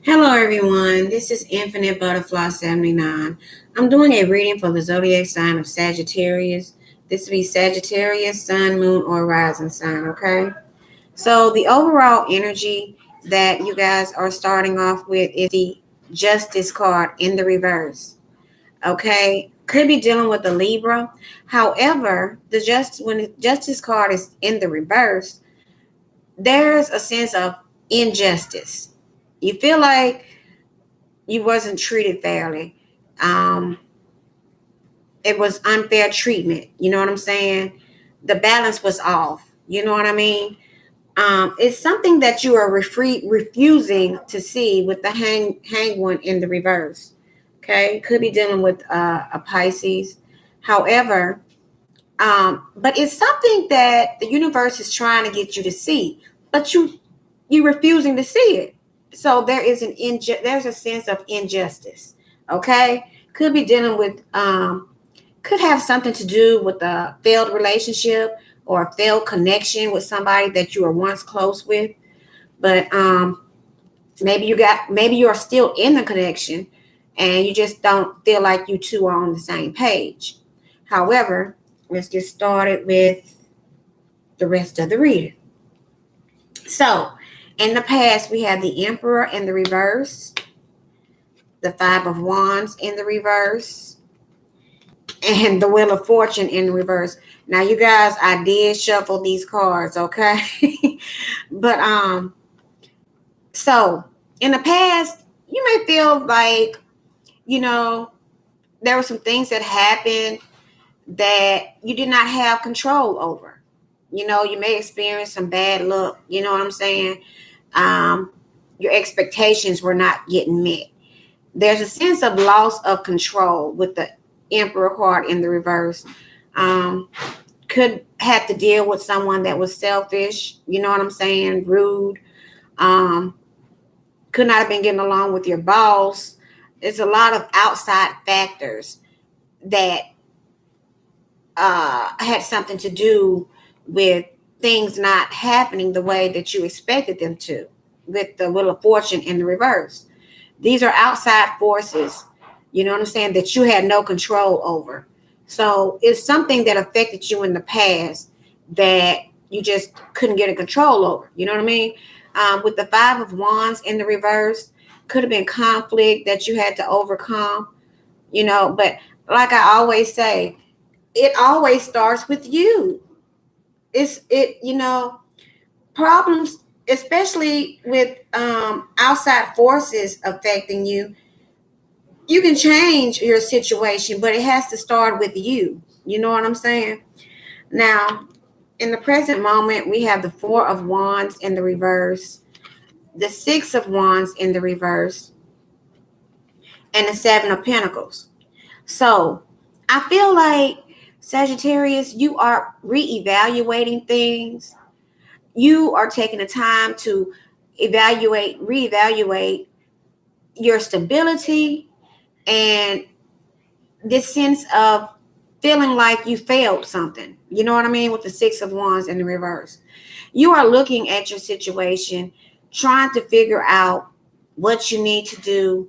Hello, everyone. This is Infinite Butterfly 79. I'm doing a reading for the zodiac sign of Sagittarius. This will be Sagittarius, Sun, Moon, or Rising sign, okay? So, the overall energy that you guys are starting off with is the Justice card in the reverse, okay? Could be dealing with a Libra. However, when the Justice card is in the reverse, there's a sense of injustice. You feel like you wasn't treated fairly. Um, it was unfair treatment. You know what I'm saying? The balance was off. You know what I mean? It's something that you are refusing to see with the hang one in the reverse. Okay, could be dealing with a Pisces. However, but it's something that the universe is trying to get you to see, but you refusing to see it. So there's a sense of injustice. Okay, could be dealing with could have something to do with a failed relationship or a failed connection with somebody that you were once close with, but maybe you are still in the connection and you just don't feel like you two are on the same page. However, let's get started with the rest of the reading. So, in the past, we have the Emperor in the reverse, the Five of Wands in the reverse, and the Wheel of Fortune in the reverse. Now, you guys, I did shuffle these cards, okay? but so in the past, you may feel like, you know, there were some things that happened that you did not have control over. You know, you may experience some bad luck. You know what I'm saying? Um, your expectations were not getting met. There's a sense of loss of control with the Emperor card in the reverse. Um, could have to deal with someone that was selfish. You know what I'm saying? Rude. Um, could not have been getting along with your boss. There's a lot of outside factors that had something to do with things not happening the way that you expected them to, with the Wheel of Fortune in the reverse. These are outside forces, you know what I'm saying, that you had no control over. So it's something that affected you in the past that you just couldn't get a control over. You know what I mean? With the Five of Wands in the reverse, could have been conflict that you had to overcome, but like I always say, it always starts with you. Problems, especially with outside forces affecting you. You can change your situation, but it has to start with you. You know what I'm saying? Now, in the present moment, we have the Four of Wands in the reverse, the Six of Wands in the reverse, and the Seven of Pentacles. So I feel like, Sagittarius, you are reevaluating things. You are taking the time to reevaluate your stability and this sense of feeling like you failed something. You know what I mean? With the Six of Wands in the reverse. You are looking at your situation, trying to figure out what you need to do,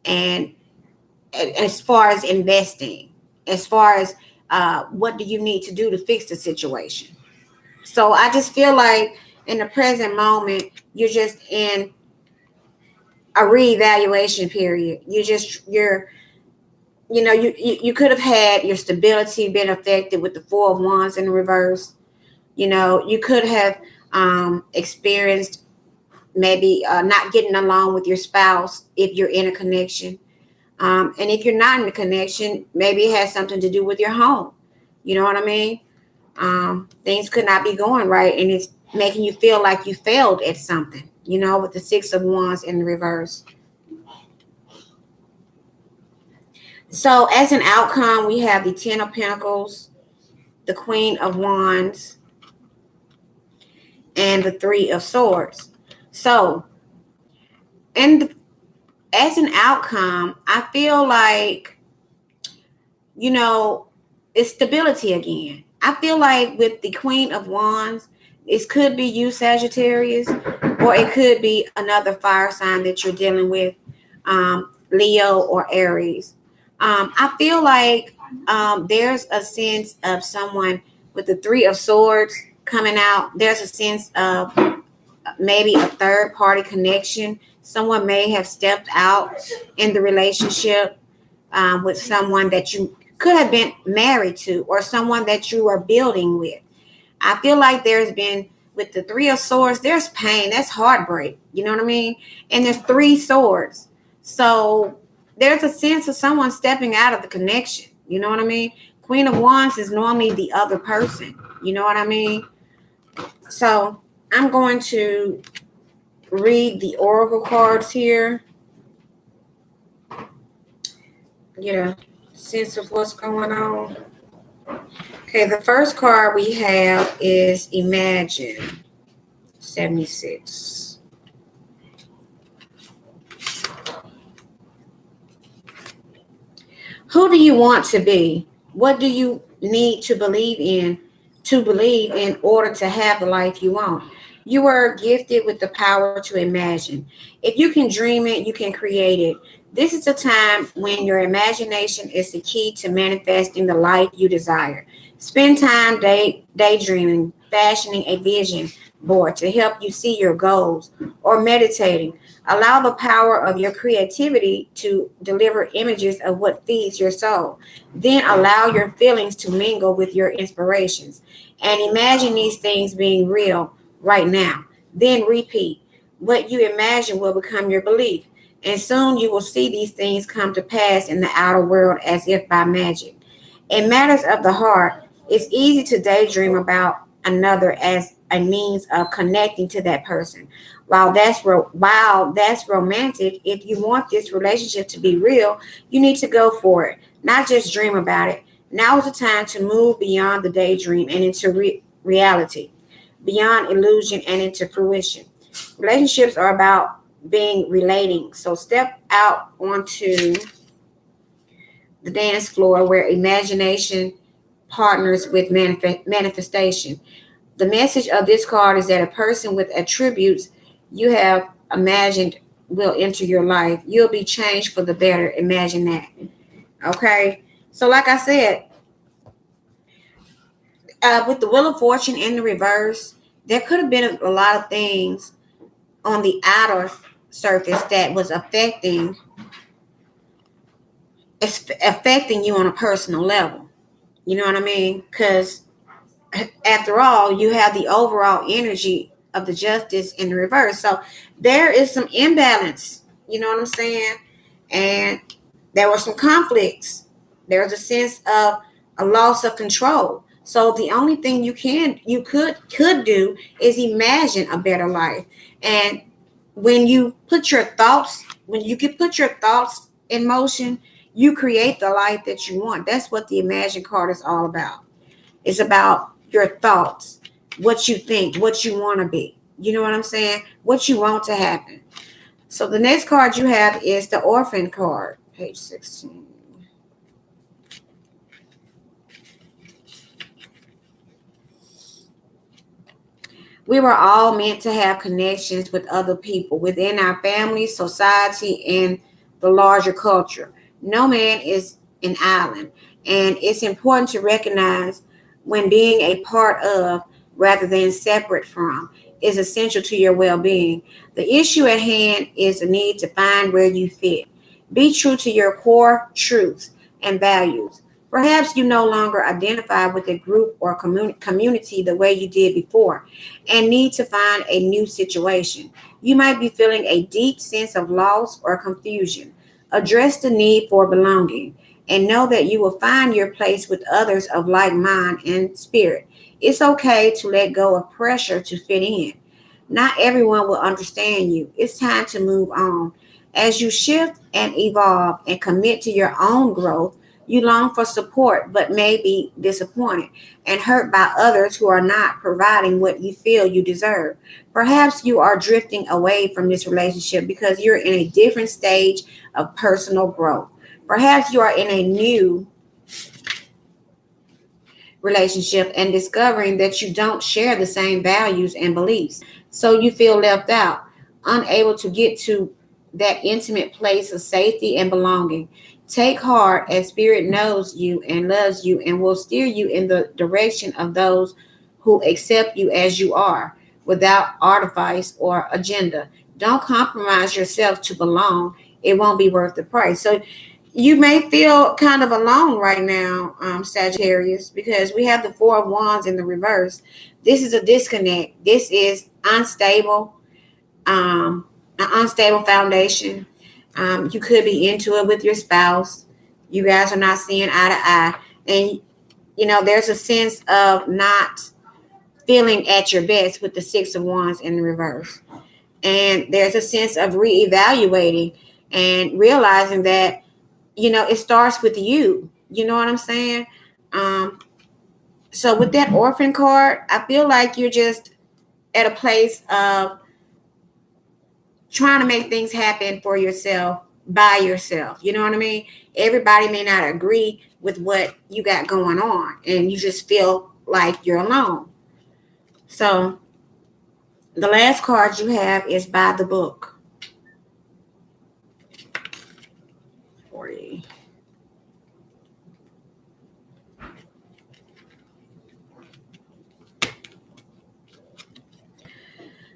and as far as investing, as far as what do you need to do to fix the situation. So I just feel like in the present moment, you're just in a reevaluation period. You could have had your stability been affected with the Four of Wands in the reverse. You could have experienced maybe not getting along with your spouse if you're in a connection. And if you're not in a connection, maybe it has something to do with your home. You know what I mean? Things could not be going right, and it's making you feel like you failed at something, with the Six of Wands in the reverse. So as an outcome, we have the Ten of Pentacles, the Queen of Wands, and the Three of Swords. So, as an outcome, I feel like, it's stability again. I feel like with the Queen of Wands, it could be you, Sagittarius, or it could be another fire sign that you're dealing with, Leo or Aries. I feel like there's a sense of someone with the Three of Swords coming out. There's a sense of maybe a third party connection. Someone may have stepped out in the relationship with someone that you could have been married to, or someone that you are building with. I feel like there's been, with the Three of Swords, there's pain, that's heartbreak. You know what I mean? And there's three swords. So there's a sense of someone stepping out of the connection. You know what I mean? Queen of Wands is normally the other person. You know what I mean? So I'm going to read the oracle cards here. Get a sense of what's going on. Okay, the first card we have is Imagine 76. Who do you want to be? What do you need to believe in order to have the life you want? You are gifted with the power to imagine. If you can dream it, you can create it. This is a time when your imagination is the key to manifesting the life you desire. Spend time daydreaming, fashioning a vision board to help you see your goals, or meditating. Allow the power of your creativity to deliver images of what feeds your soul. Then allow your feelings to mingle with your inspirations. And imagine these things being real right now. Then repeat. What you imagine will become your belief. And soon you will see these things come to pass in the outer world as if by magic. In matters of the heart, it's easy to daydream about another as a means of connecting to that person. While that's romantic, if you want this relationship to be real, you need to go for it, not just dream about it. Now is the time to move beyond the daydream and into reality, beyond illusion and into fruition. Relationships are about being relating. So step out onto the dance floor where imagination partners with manifestation. The message of this card is that a person with attributes you have imagined will enter your life. You'll be changed for the better. Imagine that. Okay. So, like I said, with the Wheel of Fortune in the reverse, there could have been a lot of things on the outer surface that was affecting you on a personal level. You know what I mean? Because after all, you have the overall energy of the justice in the reverse. So there is some imbalance, you know what I'm saying? And there were some conflicts. There's a sense of a loss of control. So the only thing you could do is imagine a better life. And when you can put your thoughts in motion, you create the life that you want. That's what the Imagine card is all about. It's about your thoughts, what you think, what you want to be. You know what I'm saying? What you want to happen. So the next card you have is the Orphan card, page 16. We were all meant to have connections with other people within our family, society, and the larger culture. No man is an island, and it's important to recognize when being a part of rather than separate from is essential to your well being. The issue at hand is the need to find where you fit. Be true to your core truths and values. Perhaps you no longer identify with a group or community the way you did before and need to find a new situation. You might be feeling a deep sense of loss or confusion. Address the need for belonging and know that you will find your place with others of like mind and spirit. It's okay to let go of pressure to fit in. Not everyone will understand you. It's time to move on. As you shift and evolve and commit to your own growth, you long for support but may be disappointed and hurt by others who are not providing what you feel you deserve. Perhaps you are drifting away from this relationship because you're in a different stage of personal growth. Perhaps you are in a new relationship and discovering that you don't share the same values and beliefs. So you feel left out. unable to get to that intimate place of safety and belonging. Take heart, as Spirit knows you and loves you and will steer you in the direction of those who accept you as you are, without artifice or agenda. Don't compromise yourself to belong. It won't be worth the price. So you may feel kind of alone right now, Sagittarius, because we have the Four of Wands in the reverse. This is a disconnect. This is unstable, an unstable foundation. You could be into it with your spouse. You guys are not seeing eye to eye. And, there's a sense of not feeling at your best with the Six of Wands in the reverse. And there's a sense of reevaluating and realizing that, it starts with you. You know what I'm saying? Um, so with that orphan card, I feel like you're just at a place of trying to make things happen for yourself by yourself. You know what I mean? Everybody may not agree with what you got going on, and you just feel like you're alone. So the last card you have is by the book. 40.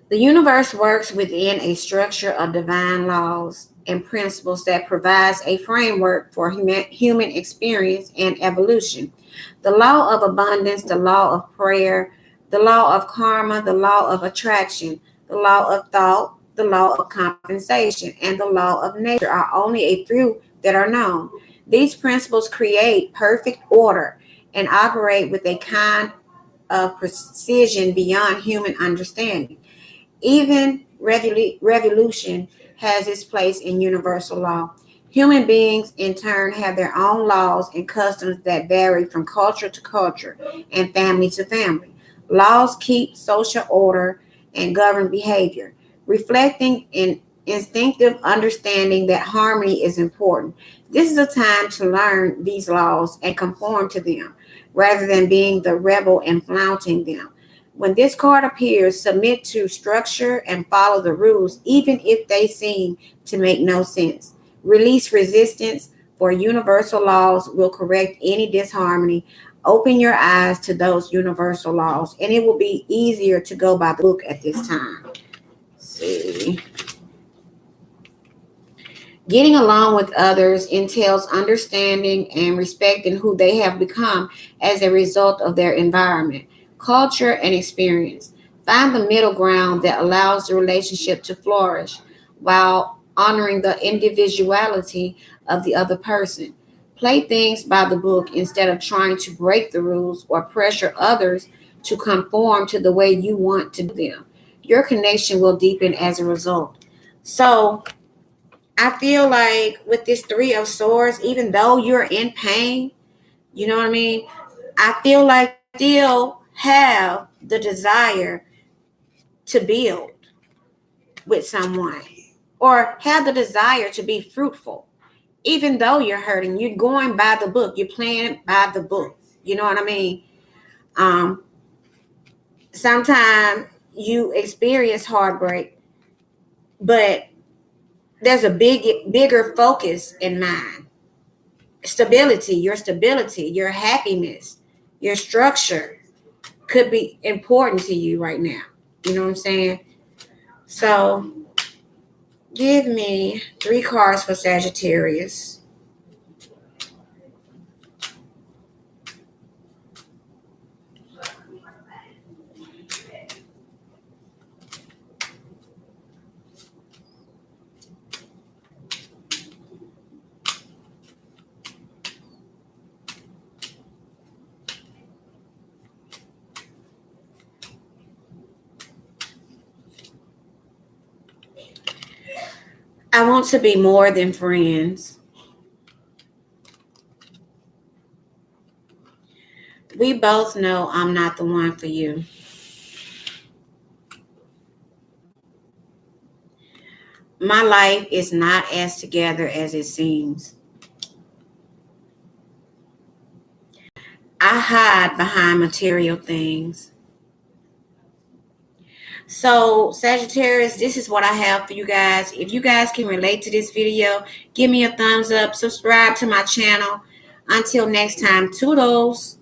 The universe works within a structure of divine laws and principles that provides a framework for human experience and evolution. The law of abundance, the law of prayer, the law of karma, the law of attraction, the law of thought, the law of compensation, and the law of nature are only a few that are known. These principles create perfect order and operate with a kind of precision beyond human understanding. Even revolution has its place in universal law. Human beings, in turn, have their own laws and customs that vary from culture to culture and family to family. Laws keep social order and govern behavior, reflecting an instinctive understanding that harmony is important. This is a time to learn these laws and conform to them, rather than being the rebel and flaunting them. When this card appears, submit to structure and follow the rules, even if they seem to make no sense. Release resistance, for universal laws will correct any disharmony. Open your eyes to those universal laws, and it will be easier to go by the book at this time. Let's see. Getting along with others entails understanding and respecting who they have become as a result of their environment, culture, and experience. Find the middle ground that allows the relationship to flourish while honoring the individuality of the other person. Play things by the book instead of trying to break the rules or pressure others to conform to the way you want to do them. Your connection will deepen as a result. So, I feel like with this Three of Swords, even though you're in pain, you know what I mean? I feel like you still have the desire to build with someone or have the desire to be fruitful. Even though you're hurting, you're going by the book, you're playing by the book. You know what I mean? Um, Sometimes you experience heartbreak, but there's a bigger focus in mind. Stability, your happiness, your structure could be important to you right now. You know what I'm saying? So give me 3 cards for Sagittarius. I want to be more than friends. We both know I'm not the one for you. My life is not as together as it seems. I hide behind material things. So, Sagittarius, this is what I have for you guys. If you guys can relate to this video, give me a thumbs up, subscribe to my channel. Until next time, toodles.